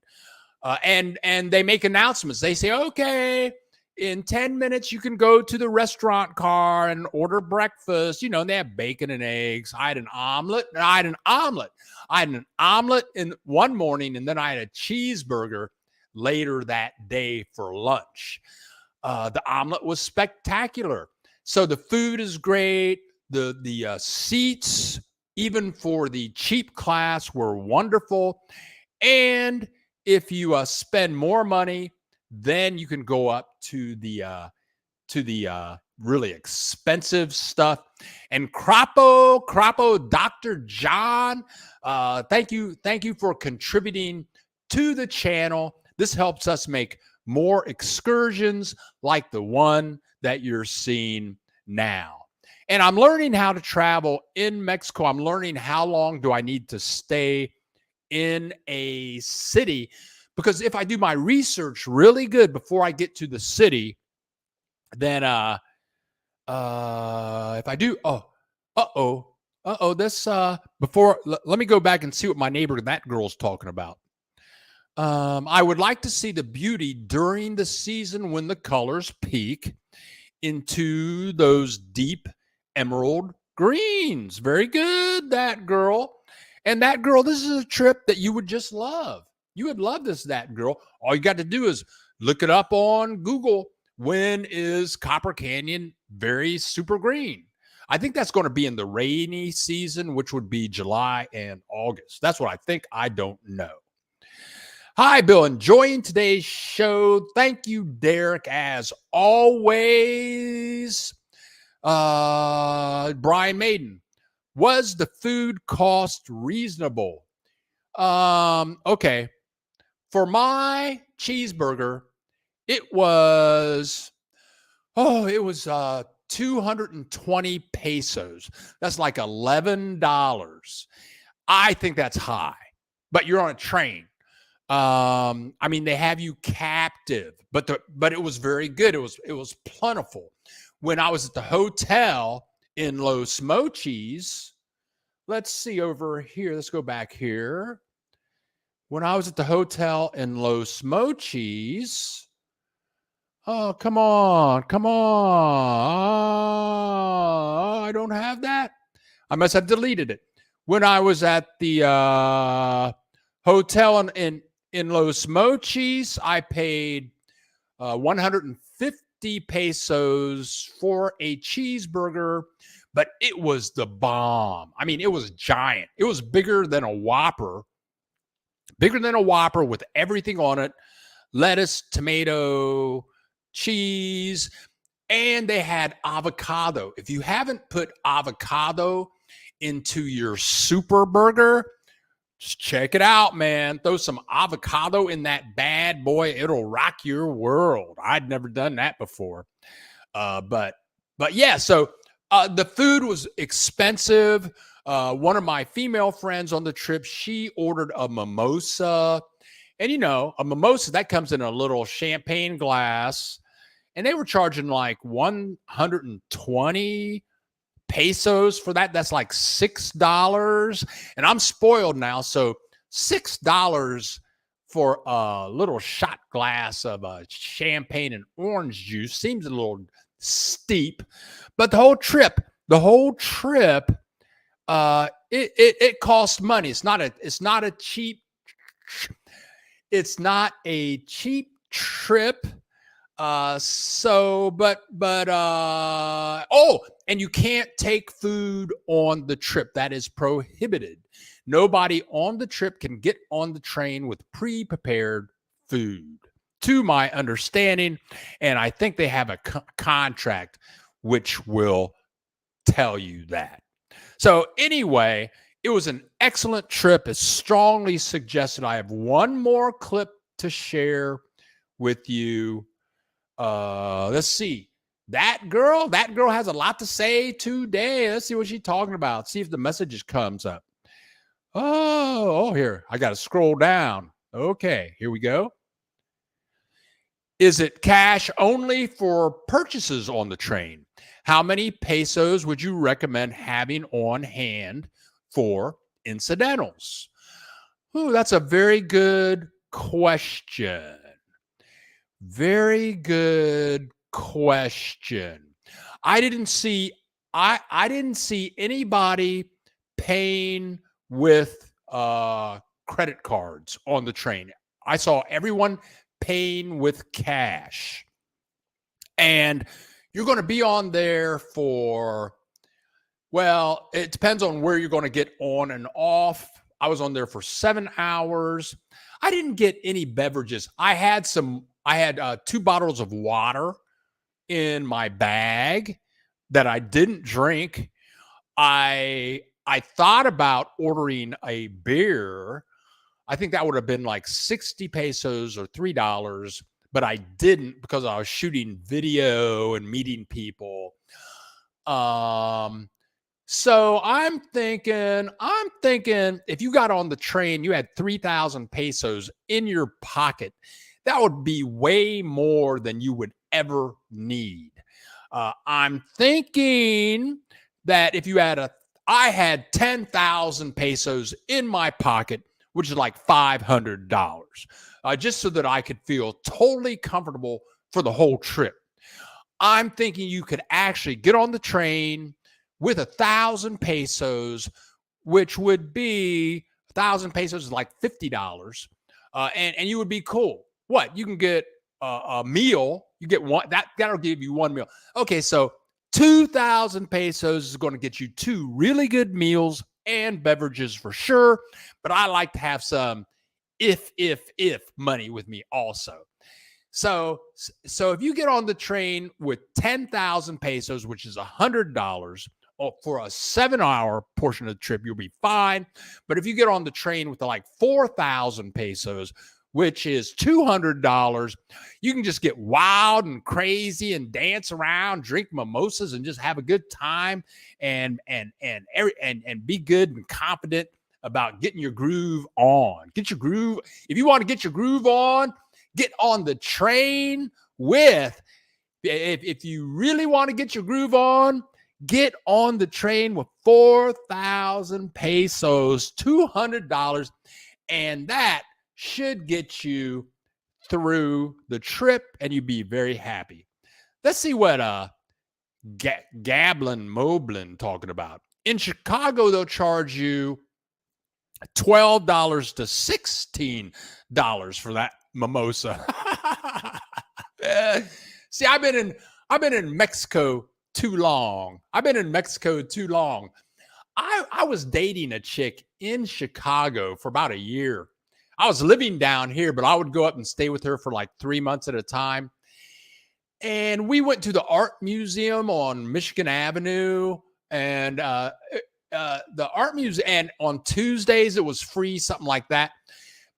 And they make announcements. They say, okay, in 10 minutes, you can go to the restaurant car and order breakfast. You know, and they have bacon and eggs. I had an omelet. I had an omelet in one morning, and then I had a cheeseburger later that day for lunch. The omelet was spectacular. So the food is great. The seats, even for the cheap class, were wonderful. And if you spend more money, then you can go up to the really expensive stuff. And Crapo, Dr. John, thank you for contributing to the channel. This helps us make more excursions like the one that you're seeing now. And I'm learning how to travel in Mexico. I'm learning how long do I need to stay in a city, because if I do my research really good before I get to the city, then if I do, this before, let me go back and see what my neighbor, that girl's talking about. I would like to see the beauty during the season when the colors peak into those deep emerald greens. Very good, that girl. And that girl, this is a trip that you would just love. You would love this, that girl. All you got to do is look it up on Google. When is Copper Canyon very super green? I think that's going to be in the rainy season, which would be July and August. That's what I think. I don't know. Hi, Bill. Enjoying today's show. Thank you, Derek, as always. Brian Maiden. Was the food cost reasonable? Okay. For my cheeseburger, it was 220 pesos. That's like $11. I think that's high, but you're on a train. I mean, they have you captive, but it was very good. It was plentiful. When I was at the hotel in Los Mochis, let's see over here. Let's go back here. When I was at the hotel in Los Mochis, oh, come on. I don't have that. I must have deleted it. When I was at the hotel in Los Mochis, I paid 150 pesos for a cheeseburger, but it was the bomb. I mean, it was giant. It was bigger than a Whopper with everything on it: lettuce, tomato, cheese, and they had avocado. If you haven't put avocado into your super burger, just check it out, man. Throw some avocado in that bad boy. It'll rock your world. I'd never done that before. But yeah, so the food was expensive. One of my female friends on the trip, she ordered a mimosa. And, a mimosa, that comes in a little champagne glass. And they were charging like 120 pesos for that. That's like $6. And I'm spoiled now. So $6 for a little shot glass of champagne and orange juice seems a little steep. But the whole trip, it costs money. It's not a cheap trip. And you can't take food on the trip. That is prohibited. Nobody on the trip can get on the train with pre-prepared food, to my understanding. And I think they have a contract which will tell you that. So anyway, it was an excellent trip. It's strongly suggested. I have one more clip to share with you. Let's see. That girl has a lot to say today. Let's see what she's talking about. See if the message comes up. Oh, here. I got to scroll down. Okay, here we go. Is it cash only for purchases on the train? How many pesos would you recommend having on hand for incidentals? Ooh, that's a very good question. Very good question. I didn't see anybody paying with credit cards on the train. I saw everyone paying with cash. And you're going to be on there for, well, it depends on where you're going to get on and off. I was on there for 7 hours. I didn't get any beverages. I had 2 bottles of water in my bag that I didn't drink. I thought about ordering a beer. I think that would have been like 60 pesos or $3, but I didn't because I was shooting video and meeting people. So I'm thinking if you got on the train, you had 3,000 pesos in your pocket. That would be way more than you would ever need. I'm thinking that if you had I had 10,000 pesos in my pocket, which is like $500, just so that I could feel totally comfortable for the whole trip. I'm thinking you could actually get on the train with 1,000 pesos, which would be 1,000 pesos is like $50, and you would be cool. What? You can get a meal. You get one that'll give you one meal. Okay, so 2,000 pesos is going to get you 2 really good meals and beverages for sure. But I like to have some if money with me also. So if you get on the train with 10,000 pesos, which is $100 for a 7-hour portion of the trip, you'll be fine. But if you get on the train with like 4,000 pesos, which is $200, you can just get wild and crazy and dance around, drink mimosas, and just have a good time and be good and confident about getting your groove on. Get your groove. If you want to get your groove on, get on the train with, if you really want to get your groove on, get on the train with 4,000 pesos, $200, and that should get you through the trip, and you'd be very happy. Let's see what Gablin Moblin talking about. In Chicago, they'll charge you $12 to $16 for that mimosa. See, I've been in Mexico too long. I was dating a chick in Chicago for about a year. I was living down here, but I would go up and stay with her for like 3 months at a time. And we went to the art museum on Michigan Avenue, and the art museum, and on Tuesdays it was free, something like that.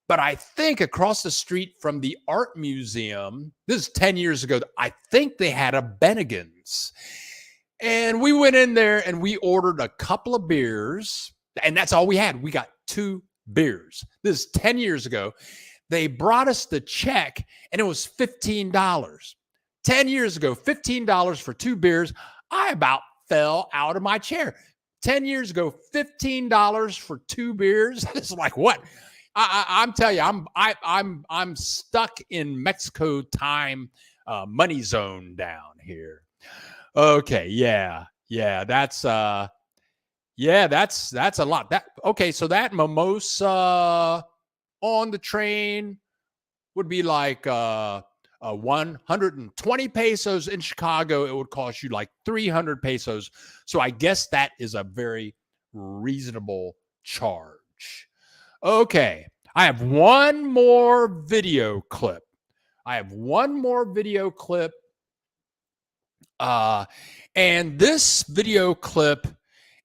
But I think across the street from the art museum, this is 10 years ago, I think they had a Bennigan's. And we went in there and we ordered a couple of beers, and that's all we had. We got 2 beers. This is 10 years ago. They brought us the check, and it was $15. 10 years ago, $15 for 2 beers. I about fell out of my chair. 10 years ago, $15 for 2 beers. It's like, what? I'm telling you, I'm stuck in Mexico time money zone down here. Okay, yeah, that's a lot. Okay, so that mimosa on the train would be like 120 pesos. In Chicago, it would cost you like 300 pesos. So I guess that is a very reasonable charge. Okay, I have one more video clip. And this video clip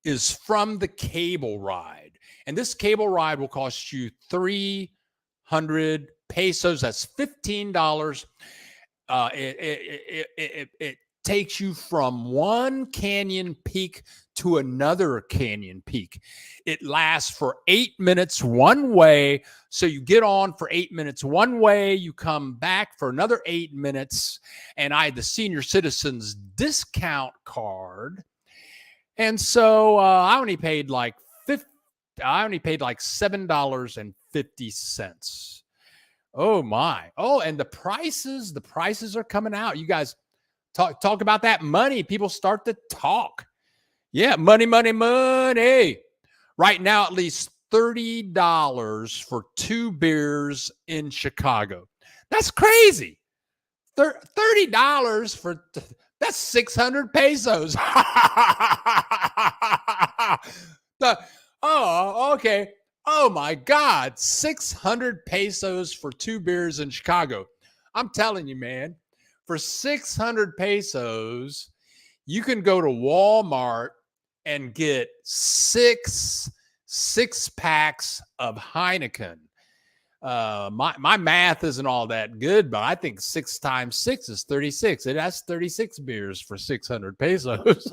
is from the cable ride. And this cable ride will cost you 300 pesos. That's $15. It takes you from one canyon peak to another canyon peak. It lasts for 8 minutes one way. So you get on for 8 minutes one way, you come back for another 8 minutes. And I had the senior citizens discount card. And so I only paid like $7.50. Oh my. Oh, and the prices are coming out. You guys talk about that money. People start to talk. Yeah, money. Right now, at least $30 for 2 beers in Chicago. That's crazy. $30 for that's 600 pesos. Okay. Oh my God, 600 pesos for 2 beers in Chicago. I'm telling you, man, for 600 pesos, you can go to Walmart and get 6 packs of Heineken. My math isn't all that good, but I think 6 times 6 is 36. That's 36 beers for 600 pesos.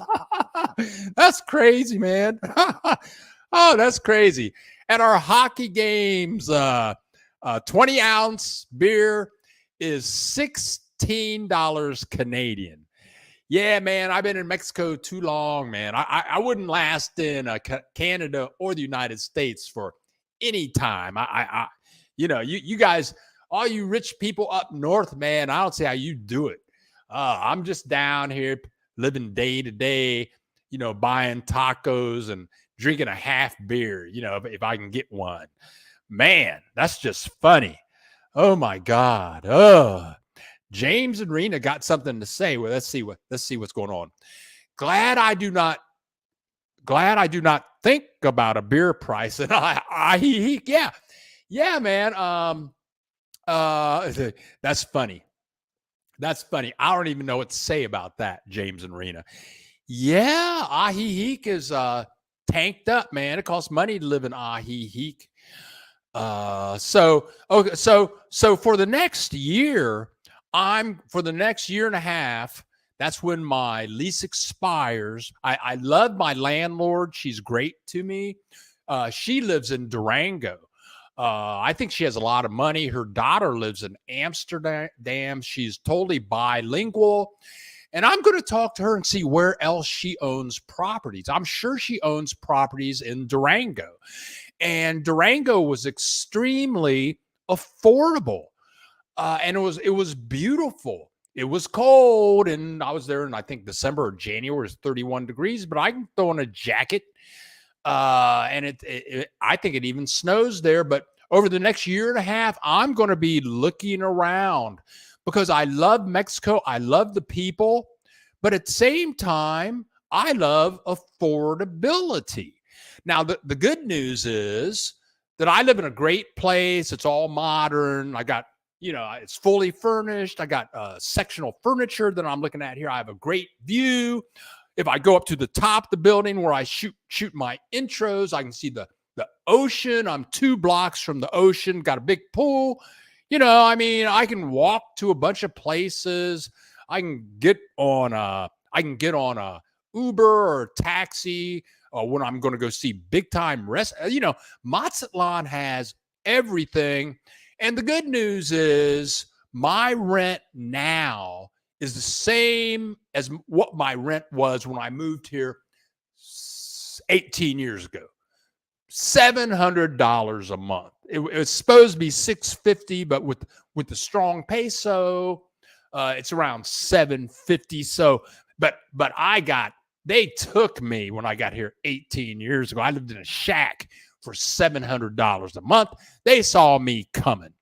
That's crazy, man. Oh, that's crazy. At our hockey games, 20-ounce beer is $16 Canadian. Yeah, man, I've been in Mexico too long, man. I wouldn't last in Canada or the United States for any time. You guys, all you rich people up north, man, I don't see how you do it. I'm just down here living day to day, buying tacos and drinking a half beer, if I can get one. Man, that's just funny. Oh my God. Oh, James and Rena got something to say. Well, let's see what's going on. glad I do not think about a beer price. And yeah, yeah, man. That's funny. That's funny. I don't even know what to say about that, James and Rena. Yeah, Ahiheek is tanked up, man. It costs money to live in Ahiheek. So for the next year, for the next year and a half, that's when my lease expires. I love my landlord. She's great to me. She lives in Durango. I think she has a lot of money. Her daughter lives in Amsterdam. She's totally bilingual. And I'm going to talk to her and see where else she owns properties. I'm sure she owns properties in Durango. And Durango was extremely affordable. And it was beautiful. It was cold, and I was there in I think December or January. It's 31 degrees, but I can throw on a jacket. And I think it even snows there. But over the next year and a half, I'm going to be looking around because I love Mexico. I love the people, but at the same time, I love affordability. Now, the good news is that I live in a great place. It's all modern. I got, it's fully furnished. I got sectional furniture that I'm looking at here. I have a great view. If I go up to the top of the building where I shoot my intros, I can see the ocean. I'm 2 blocks from the ocean, got a big pool. I can walk to a bunch of places. I can get on a Uber or taxi when I'm going to go see big time Mazatlan has everything. And the good news is my rent now is the same as what my rent was when I moved here 18 years ago. $700 a month. It was supposed to be $650, but with the strong peso, it's around $750. So, but they took me when I got here 18 years ago. I lived in a shack for $700 a month. They saw me coming.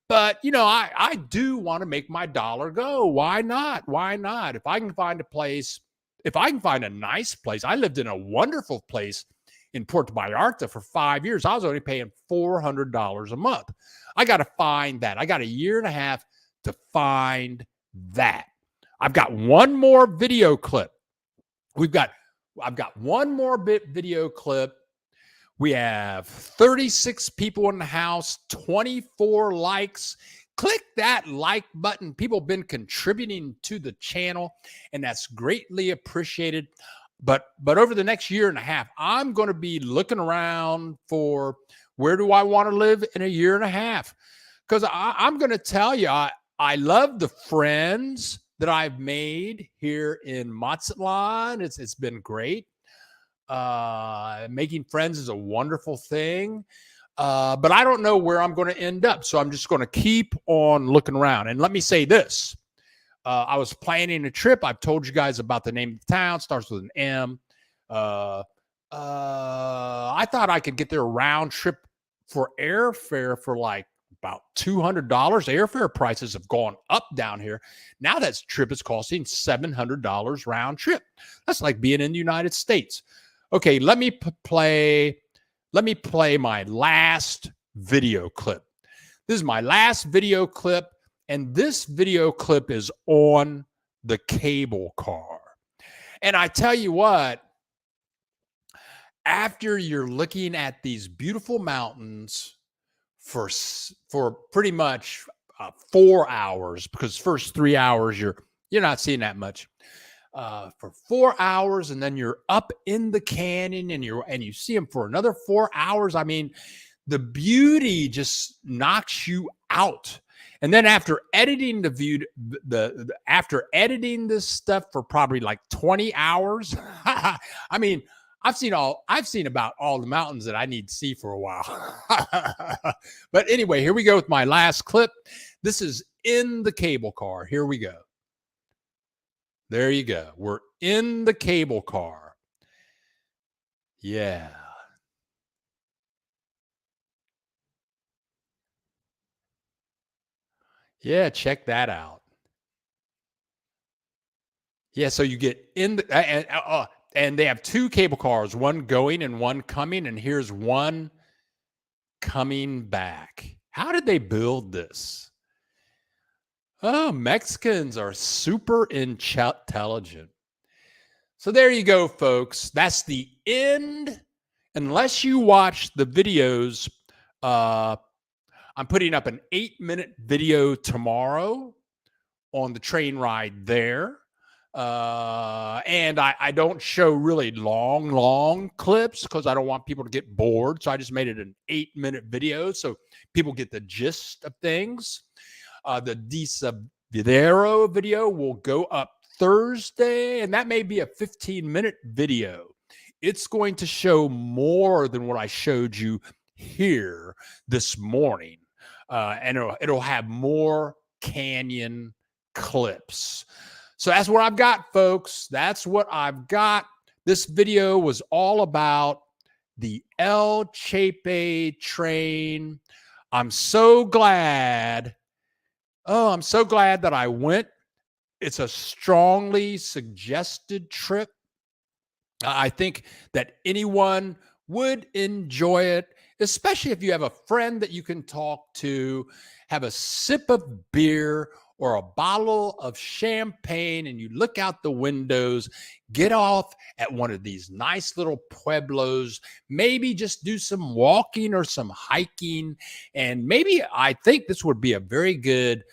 But, I do want to make my dollar go. Why not? Why not? If I can find a nice place, I lived in a wonderful place in Puerto Vallarta for 5 years. I was only paying $400 a month. I got to find that. I got a year and a half to find that. I've got one more video clip. I've got one more video clip. We have 36 people in the house, 24 likes. Click that like button. People have been contributing to the channel, and that's greatly appreciated. But over the next year and a half, I'm going to be looking around for where do I want to live in a year and a half? Because I'm going to tell you, I love the friends that I've made here in Mazatlan. It's been great. Making friends is a wonderful thing. But I don't know where I'm going to end up. So I'm just going to keep on looking around. And let me say this. I was planning a trip. I've told you guys about the name of the town. Starts with an M. I thought I could get there round trip for airfare for like about $200. Airfare prices have gone up down here. Now that trip is costing $700 round trip. That's like being in the United States. Okay, let me play my last video clip. This is my last video clip, and this video clip is on the cable car. And I tell you what, after you're looking at these beautiful mountains for pretty much 4 hours, because first 3 hours you're not seeing that much. For 4 hours, and then you're up in the canyon, and you see them for another 4 hours. I mean, the beauty just knocks you out. And then after editing after editing this stuff for probably like 20 hours, I mean, I've seen about all the mountains that I need to see for a while. But anyway, here we go with my last clip. This is in the cable car. Here we go. There you go. We're in the cable car. Yeah. Yeah, check that out. Yeah, so you get in the and they have two cable cars, one going and one coming, and here's one coming back. How did they build this? Oh, Mexicans are super intelligent. So there you go, folks. That's the end. Unless you watch the videos, uh, I'm putting up an 8-minute video tomorrow on the train ride there. And I don't show really long clips because I don't want people to get bored. So I just made it an 8-minute video so people get the gist of things. The Disavidero video will go up Thursday, and that may be a 15-minute video. It's going to show more than what I showed you here this morning. And it'll have more canyon clips. So that's what I've got, folks. That's what I've got. This video was all about the El Chepe train. I'm so glad. Oh, I'm so glad that I went. It's a strongly suggested trip. I think that anyone would enjoy it, especially if you have a friend that you can talk to, have a sip of beer or a bottle of champagne, and you look out the windows, get off at one of these nice little pueblos, maybe just do some walking or some hiking. And maybe I think this would be a very good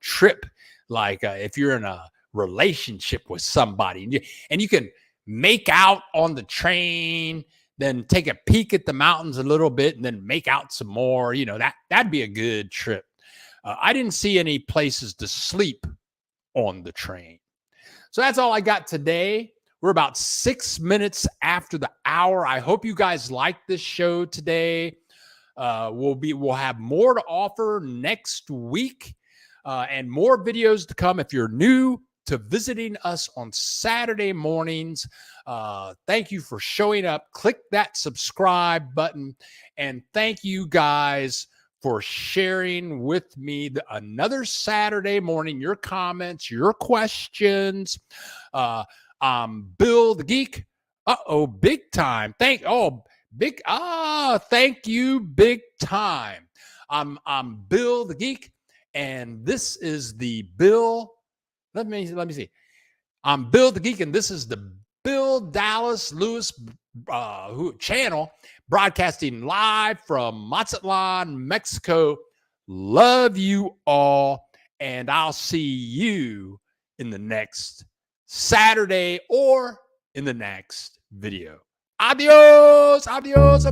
trip. Like if you're in a relationship with somebody and you can make out on the train, then take a peek at the mountains a little bit and then make out some more, that'd be a good trip. I didn't see any places to sleep on the train. So that's all I got today. We're about 6 minutes after the hour. I hope you guys liked this show today. We'll have more to offer next week, and more videos to come. If you're new to visiting us on Saturday mornings, thank you for showing up. Click that subscribe button, and thank you guys for sharing with me another Saturday morning, your comments, your questions. I'm Bill the Geek. Big time. Thank you, big time. I'm Bill the Geek, and this is the Bill. Let me see. I'm Bill the Geek, and this is the Bill Dallas Lewis channel, broadcasting live from Mazatlan, Mexico. Love you all, and I'll see you in the next Saturday or in the next video. Adios, amigos.